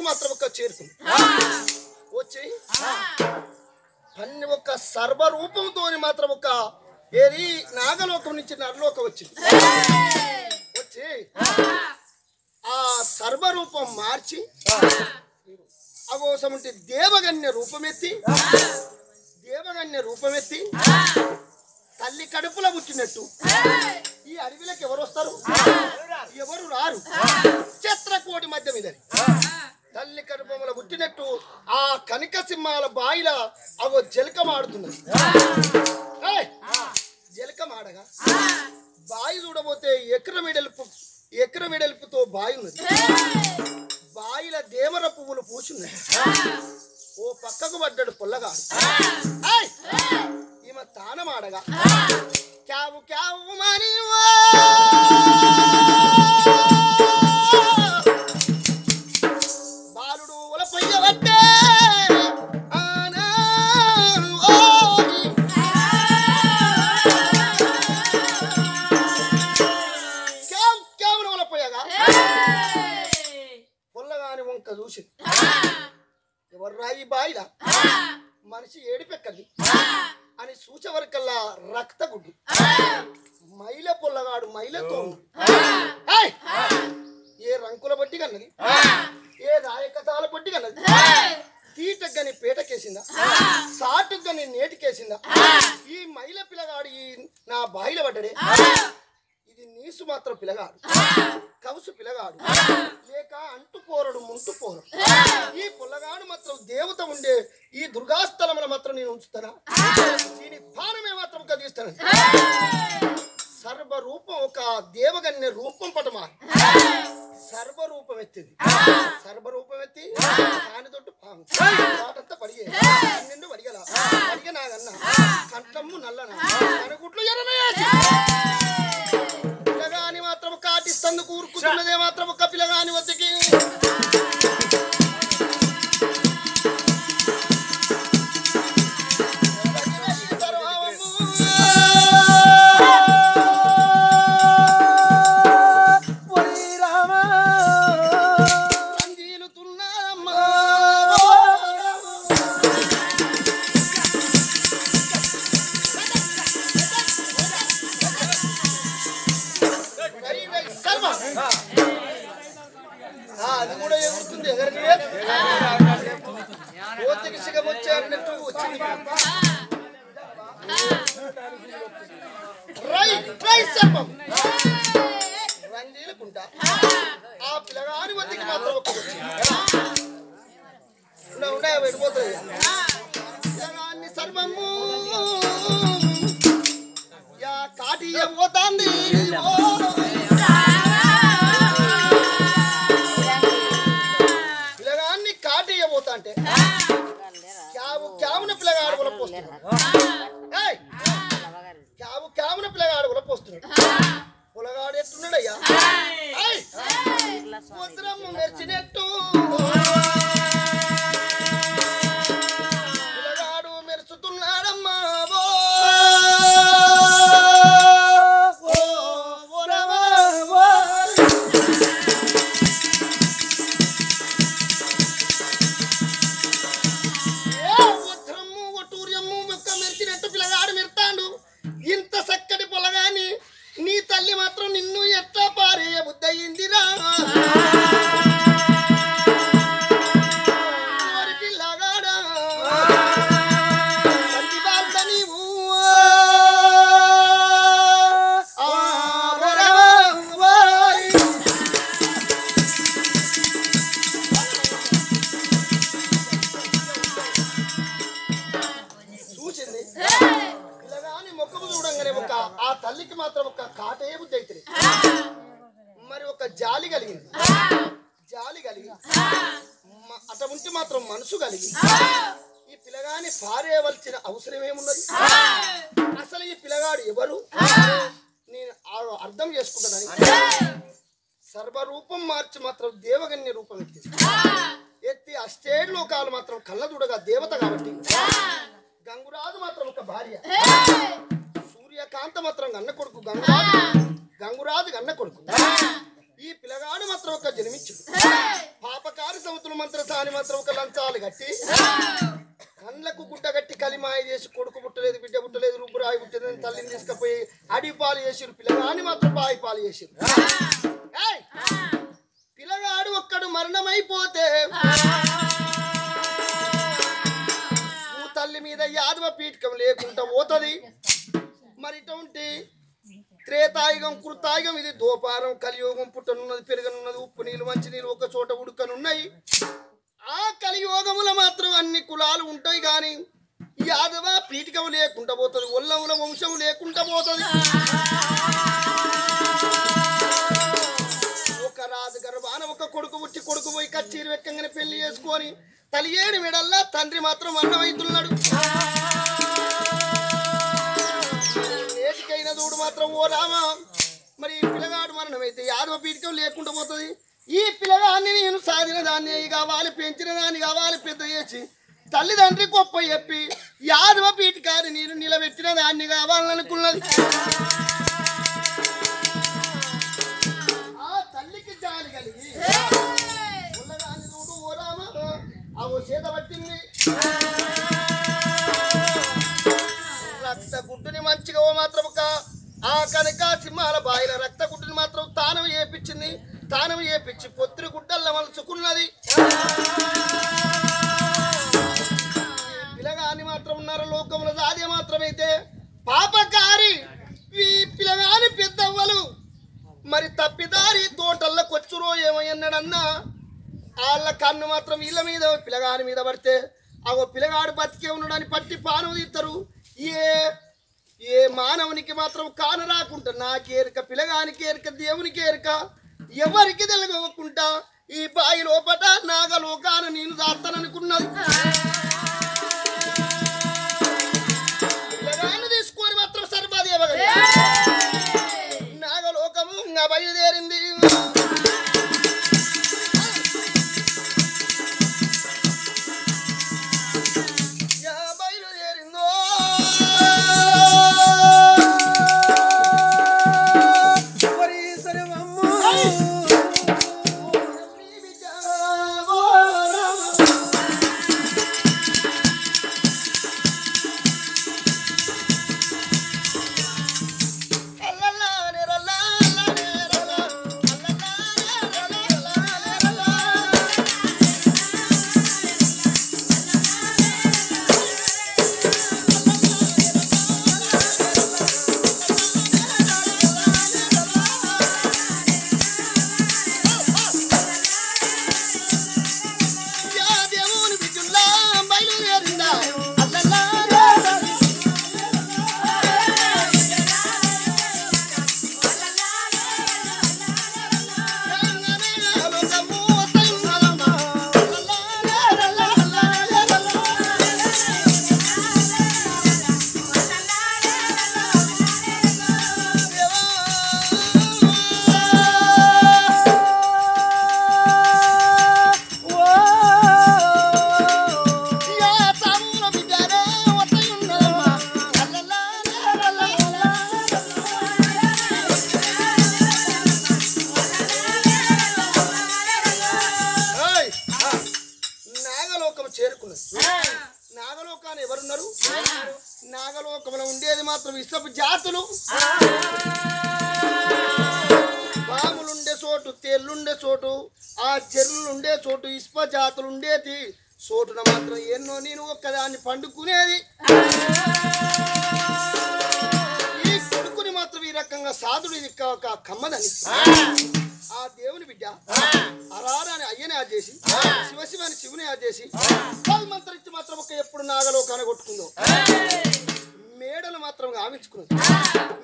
మాత్రం ఒక చేరుకుంది వచ్చి అన్ని ఒక సర్వ రూపంతో మాత్రం ఒక ఏది నాగలోకం నుంచి నరలోకం వచ్చింది వచ్చి ఆ సర్వరూపం మార్చి అగోసమంటే దేవగన్య రూపమెత్తి తల్లి కడుపులో పుట్టినట్టు ఈ అడవిలోకి ఎవరు వస్తారు ఎవరు రారు చిత్రకోటి మధ్య మీద తల్లి కడుపులో పుట్టినట్టు ఆ కనిక సింహాల బాయిల అగో జలకమాడుతున్నది జలకమాడగా బాయి చూడబోతే ఎకర వెడల్పుతో బాయి ఉన్నది బాయిల దేవర పువ్వులు పూచున్నాయి ఓ పక్కకు పడ్డాడు పొల్లగాడు ఈమె తానమాడగా క్యావు క్యావు మని బాలుడు ఒలపయ్యవట్టే చూసి ఎవర్రా ఈ బాయిలా మనిషి ఏడిపెక్కది అని చూసేవరకల్లా రక్త గుడ్డు మైల పొల్లగాడు మైలతో ఏ రంకుల బట్టి కన్నది ఏ రాయకథాల బట్టి కన్నది తీటగ్గని పేటకేసిందా సాటుగ్గని నేటికేసిందా ఈ మైల పిల్లగాడు ఈ నా బాయిల పడ్డడే ఇది నీసు మాత్రం పిల్లగాడు కవుసు పిల్లగాడు లేక అంటుపోరడు ముంటుపోరడు ఈ పుల్లగాడు మాత్రం దేవత ఉండే ఈ దుర్గాస్థలముల మాత్రం నేను ఉంచుతానా దీని బాణమే మాత్రం కదిస్తాను సర్వరూపం ఒక దేవగన్య రూపం పటమా సర్వరూపం ఎత్తింది సర్వరూపం ఎత్తి దాని తోటి పాటంతా పడిగే నిండు పడిగే నాగన్న కంఠము నల్లన అనుగుట్లు ఎర్రనేసి పిల్లగాని మాత్రం కాటిస్తందు కూరుకుతున్నదే మాత్రం ఒక పిల్లగాని వద్దకి అది కూడా ఎగురుతుంది ఎగరని కోతికి సిగం వచ్చే అన్నట్టు వచ్చింది రంజీలుకుంటా ఆ పిల్లగాని వద్దకి మాత్రం ఒక్క ఉండే వెళ్ళిపోతుంది పిల్లగాన్ని సర్వము యా కాటి పోతాంది అంటే క్యావున పిల్లగాడు కూడా పోస్తున్నాడు క్యావున పిల్లగాడు కూడా పోస్తున్నాడు పులగాడు ఎట్టున్నాడయ్యా ముద్రమ్మ మెరిచినట్టు పిల్లగాడు మెరుచుతున్నాడమ్మా తల్లికి మాత్రం ఒక కాటే బుద్ధి అయితే మరి ఒక జాలి కలిగింది అట ఉంటే మాత్రం మనసు కలిగి ఈ పిల్లగాని పారేయవలసిన అవసరం ఏమున్నది అసలు ఈ పిల్లగాడు ఎవరు నేను అర్థం చేసుకుంటానని సర్వరూపం మార్చి మాత్రం దేవగన్య రూపం ఎత్తి అష్టేడు లోకాలు మాత్రం కళ్ళదుడగా దేవత కాబట్టి గంగురాజు మాత్రం ఒక భార్య సూర్యకాంత మాత్రం అన్న కొడుకు గంగురాజు అన్న కొడుకు ఈ పిల్లగాడు మాత్రం ఒక జన్మించు పాపక కారు సముద్రం మంత్ర సాని మాత్రం ఒక లంచాలు కట్టి కళ్ళకు గుడ్డ కట్టి కలిమాయ చేసి కొడుకు పుట్టలేదు బిడ్డ పుట్టలేదు రూపురాయి పుట్టలేదు తల్లిని తీసుకుపోయి అడి పాలు చేసిరు పిల్లగాని మాత్రం బాయి పాలు చేసిరు పిల్లగాడు ఒక్కడు మరణమైపోతే తల్లి మీద యాదవ పీఠకం లేకుండా పోతుంది మరి ఇటువంటి త్రేతాయుగం కృతాయుగం ఇది దోపారం కలియుగం పుట్టనున్నది పెరగనున్నది ఉప్పు నీళ్ళు మంచి నీళ్ళు ఒక చోట ఉడకనున్నాయి ఆ కలియుగముల మాత్రం అన్ని కులాలు ఉంటాయి కానీ యాదవ పీఠికం లేకుండా పోతుంది ఒల్లముల వంశం లేకుండా పోతుంది ఒక రాజు గర్భాన ఒక కొడుకు పుట్టి కొడుకు పోయి కచ్చీరు వెక్కంగానే పెళ్లి చేసుకొని తలియేడు మెడల్లా తండ్రి మాత్రం అన్నమైతున్నాడు నేటికైన దూడు మాత్రం ఓ రామా మరి పిల్లగాడు మరణమైతే యాదవ పీఠికం లేకుండా పోతుంది ఈ పిల్లగాన్ని నేను సాధిన దాన్ని కావాలి పెంచిన దాన్ని కావాలి పెద్ద చేసి తల్లిదండ్రి గొప్ప చెప్పి యాదవ పీఠికాన్ని నేను నిలబెట్టిన దాన్ని కావాలనుకున్నది ఆ తల్లికి జాలి కలిగి పిల్లగాన్ని చూడు ఓ రామ అవో చేత పట్టింది రక్త గుడ్డుని మంచిగా ఓ మాత్రం ఆ కనుక సింహాల బాయిల రక్త గుడ్డుని మాత్రం తానం చేపించింది తానం చేపించి పొత్తిరి గుడ్డల్లో మలుచుకున్నది పిల్లగాని మాత్రం ఉన్నారు లోకంలో సాధ్య మాత్రమైతే పాపకారి ఈ పిల్లగాని పెద్దవ్వలు మరి తప్పిదారి తోటల్లో కొచ్చురో ఏమన్నాడన్నా వాళ్ళ కన్ను మాత్రం వీళ్ళ మీద పిల్లగాని మీద పడితే ఆ పిల్లగాడు బతికే ఉన్నాడని పట్టి పానం తీస్తారు ఏ మానవునికి మాత్రం కాన రాకుండా నాకేరిక పిల్లగానికి ఏరిక దేవునికి ఏరిక ఎవరికి తెలియకుండా ఈ బాయి లోపట నాగలోకాన నేను దాస్తాననుకున్నది పిల్లగాన్ని తీసుకొని మాత్రం సరిపాది నాగలోకము ఇంకా బయలుదేరింది నాగలోకాన్ని ఎవరున్నారు నాగలోకంలో ఉండేది మాత్రం ఇసపు జాతులు పాములుండే చోటు తెల్లుండే చోటు ఆ చెర్లుండే చోటు ఇసుప జాతులు ఉండేది చోటున మాత్రం ఎన్నో నేను ఒక్కదాన్ని పండుకునేది ఈ కొడుకుని మాత్రం ఈ రకంగా సాధుడు ఇది కమ్మదని ఆ దేవుని బిడ్డ అరారాని అయ్యని యాద్ చేసి శివశివాని శివుని యాద్ చేసి మంత్రించి మాత్రం ఒక ఎప్పుడు నాగలోకాన్ని కొట్టుకుందో మేడలు మాత్రం గామించుకున్నది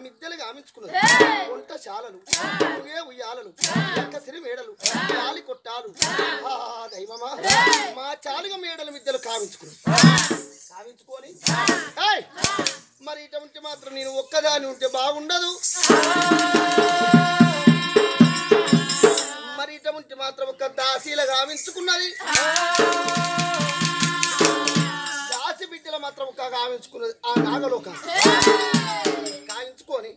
మిద్దెలు గామించుకున్నది వంట చాలలు ఉయ్యాలలు కసిరి మేడలు గాలి కొట్టాలు దైవమా మా చాలుగా మేడల మిద్దెలు కావించుకొని మరి ఇటువంటి మాత్రం నేను ఒక్కదాని ఉంటే బాగుండదు మరి ఇటువంటి మాత్రం ఒక దాసీల గావించుకున్నది దాసి బిడ్డల మాత్రం ఒక గావించుకున్నది ఆ నాగలోక కావించుకొని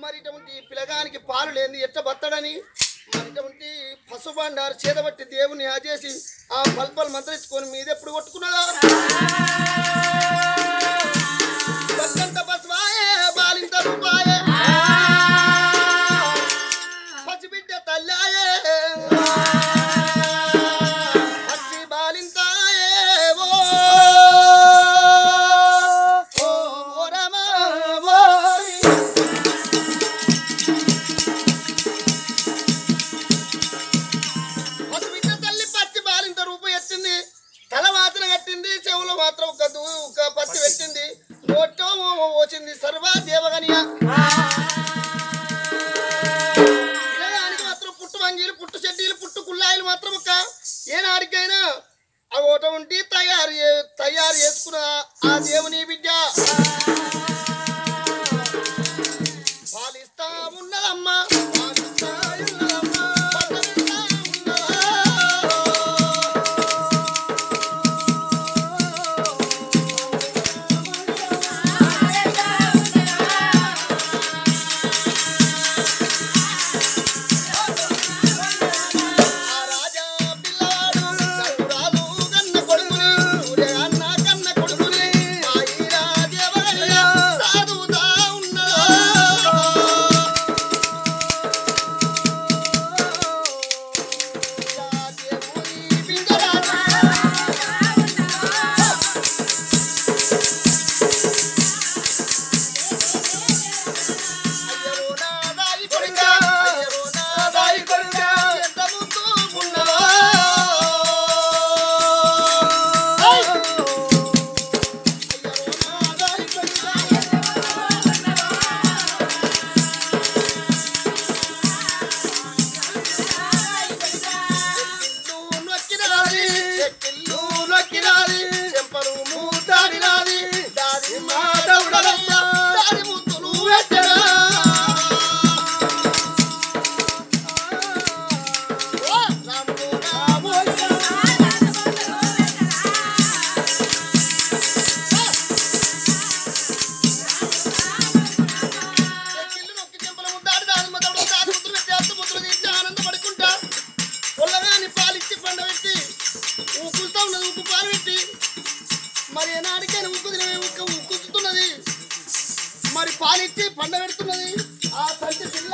మరి ఇటువంటి పిల్లగానికి పాలు లేని ఎట్ట బత్తడని మరి ఇటువంటి పశు బండారు చేతబట్టి దేవుని ఆచేసి ఆ పల్పలు మంత్రించుకొని మీద ఎప్పుడు కొట్టుకున్నదా బస్కంత బస్వాయే బాలింత రూపాయే పసిబిడ్డ తల్లాయే పచ్చి బాలింతాయే ఓ రమా పసిబిడ్డ తల్లి పచ్చి బాలింత రూపం ఎత్తింది తల మాత్రం కట్టింది చెవులు మాత్రం ఒక పచ్చి పెట్టింది నోటో వచ్చింది సర్వా దేవగనియా పిల్లగానికి మాత్రం పుట్టు వంగీలు పుట్టు చెడ్డీలు పుట్టు కుల్లాయిలు మాత్రం ఒక ఏనాడికైనా ఆ ఓట ఉండి తయారు చేసుకున్న ఆ దేవుని బిడ్డ పాలిస్తా ఉన్నదమ్మా మరి ఏనాడికైనా ఉక్కుతున్నది మరి పాలిచ్చి పండ పెడుతున్నది ఆ తల్లి పిల్ల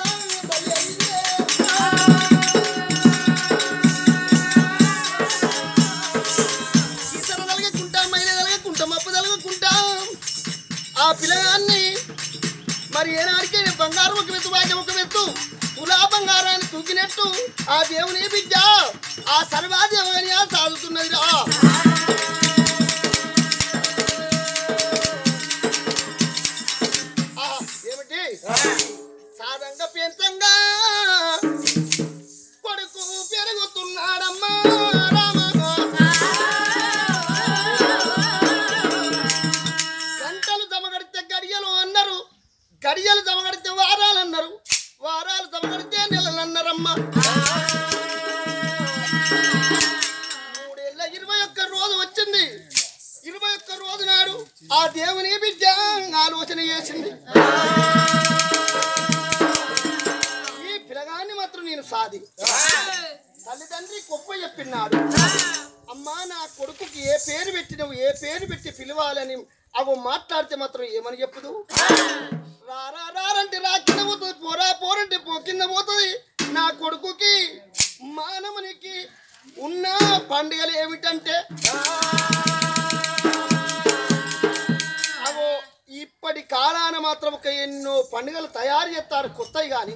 ఈతర తలగకుంటా మైల తలగకుంటా మప్పు తలగకుంటా ఆ పిల్లగాన్ని మరి ఏనాడికైనా బంగారం ఒక వెత్తు భాగ్యం ఒక వెత్తు తులా బంగారాన్ని తూకినట్టు ఆ దేవుని బిడ్డ ఆ సర్వాదేవని సాగుతున్నది రా సాధంగా పెంచంగా కొడుకు పెరుగుతున్నాడమ్మా గంటలు దమగడితే గడియలు అన్నారు గడియలు దమగడితే వారాలు అన్నారు వారాలు దమగడితే నెలలు అన్నారమ్మా 3 రోజు వచ్చింది 21 రోజు నాడు ఆ దేవుని బిడ్డ ఆలోచన చేసింది నేను సాది తల్లిదండ్రి గొప్ప చెప్పినాడు అమ్మా నా కొడుకుకి ఏ పేరు పెట్టినవు ఏ పేరు పెట్టి పిలవాలని అవి మాట్లాడితే మాత్రం ఏమని చెప్పుదు రారంటే రా కింద పోతుంది పోరంటే కింద పోతుంది నా కొడుకుకి మానవునికి ఉన్న పండుగలు ఏమిటంటే అవో ఇప్పటి కాలాన మాత్రం ఒక ఎన్నో పండుగలు తయారు చేస్తారు కొత్తవి కానీ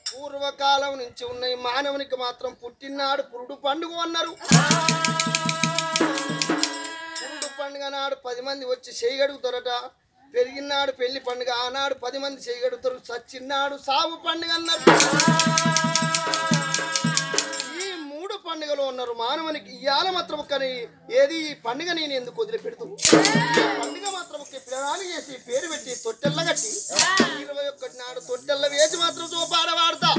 పూర్వకాలం నుంచి ఉన్నాయి మానవునికి మాత్రం పుట్టినాడు పురుడు పండుగ అన్నారు పురుడు పండుగ నాడు 10 మంది వచ్చి చేయగడుగుతారట పెరిగినాడు పెళ్లి పండుగ ఆనాడు 10 మంది చేయగడుగుతారు సచ్చినాడు సాగు పండుగ అన్నారు ఈ 3 పండుగలు ఉన్నారు మానవునికి ఇయాల మాత్రం కానీ ఏది ఈ పండుగ నేను ఎందుకు వదిలిపెడుతూ పండుగ మాత్రం ఒక ప్రణాళిక చేసి పేరు పెట్టి తొట్టెల్ల కట్టి 21 నాడు తొట్టెల్ల వేసి మాత్రం చూపాడవాడతా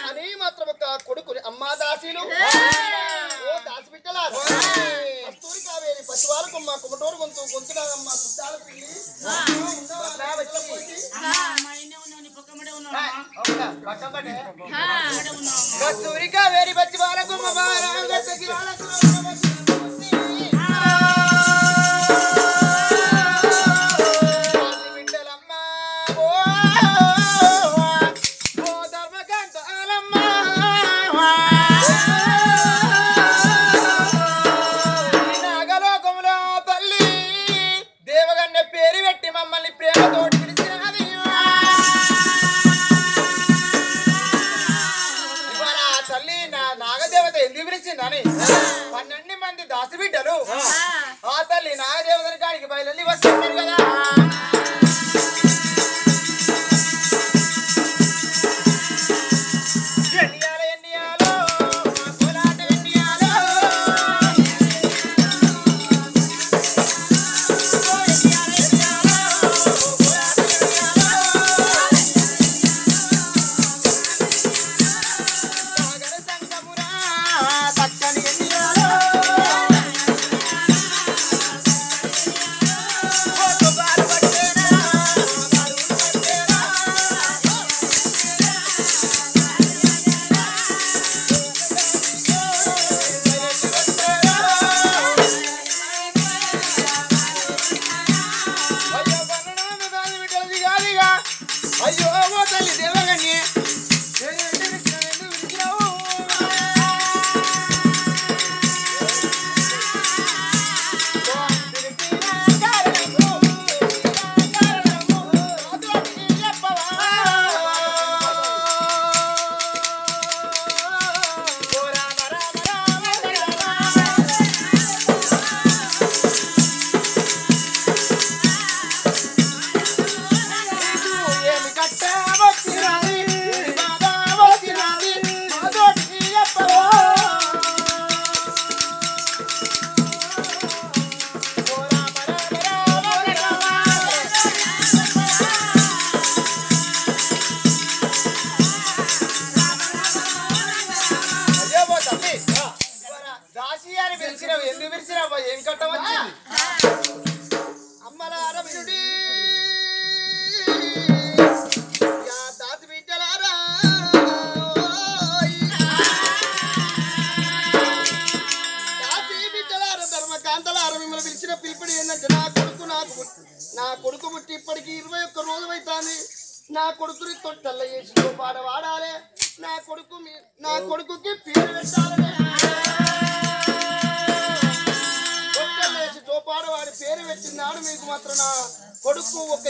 అని మాత్రం ఒక కొడుకుని అమ్మా దాసీలు ఓ దాసి బిడ్డలా కస్తూరి కావేరి పసివాళ్ళకు మా కుమటోరు గొంతునమ్మా సుద్దాల పిల్లి కస్తూరికా వేరి బచ్చి బాలకు నా కొడుకు పుట్టి ఇప్పటికి 21 రోజులు అవుతుంది. నా కొడుకుని తొట్టల్ల వేసి పాట వాడాలి. నా కొడుకుకి పేరు పెట్టాలని తొట్టల్ల వేసి చోపాడు వాడి పేరు పెట్టినాడు. మీకు మాత్రం నా కొడుకు ఒక